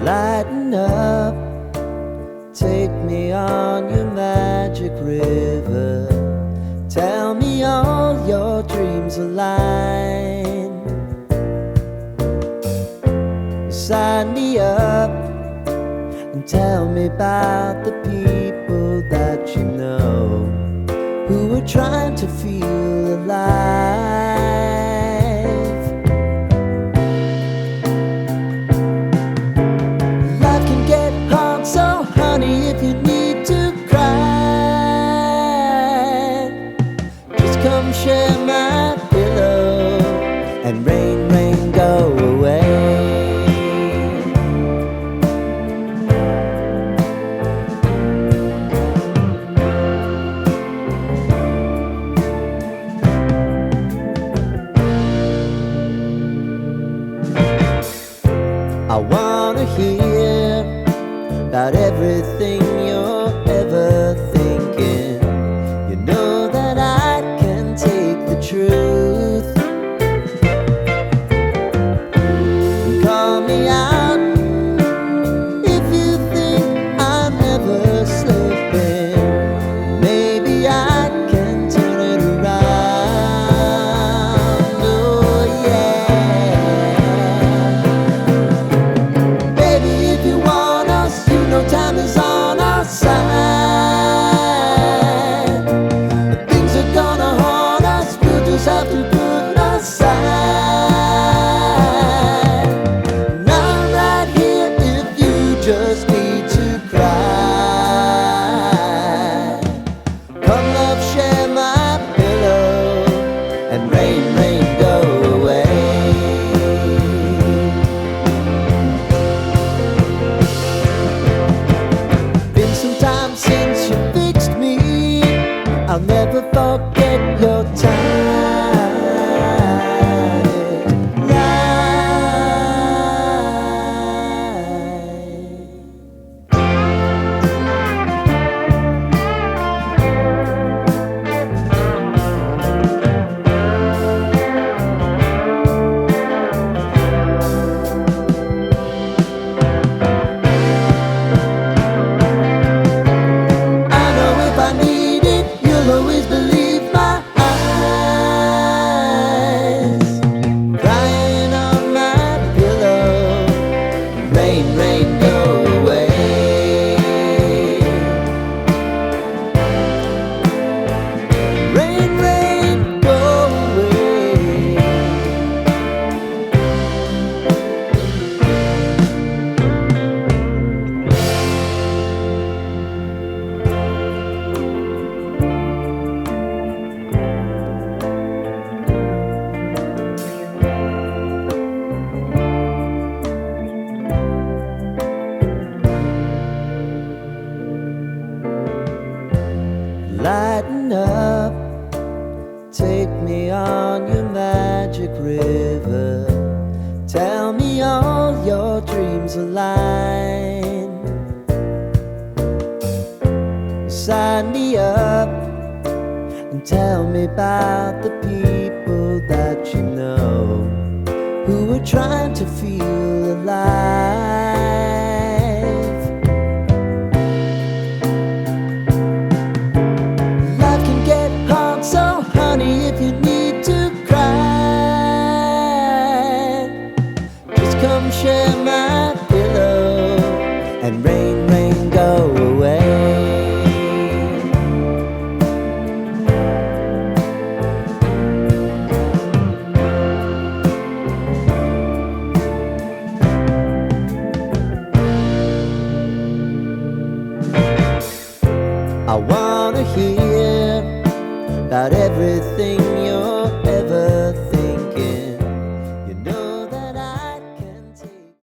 Lighten up, take me on your magic river. Tell me all your dreams align. Sign me up and tell me about the people that you know who are trying to feel alive. Life can get hard, so honey, if you need to cry, just come share my pillow and rain, rain, go away. I wanna hear about everything you're ever thinking. You know that I can take the truth. And call me out if you think I'm never slipping. Maybe I can turn it around. Oh yeah. Baby, if you want us, you know time is on our side. But things are gonna haunt us, we'll just have to put aside. And I'm right here if you just need to cry. Come love, share my pillow and rain, rain, go away. Been some time since you fixed me, I'll never forget your time. I know if I need it, you'll always believe my eyes. Crying on my pillow, rain, rain, go away. Rain, rain, go away. Lighten up, take me on your magic river. Tell me all your dreams align. Sign me up and tell me about the people that you know who are trying to feel alive. Life can get hard, so honey, if you need to cry, just come share my pillow and rain, rain, go away. I wanna hear about everything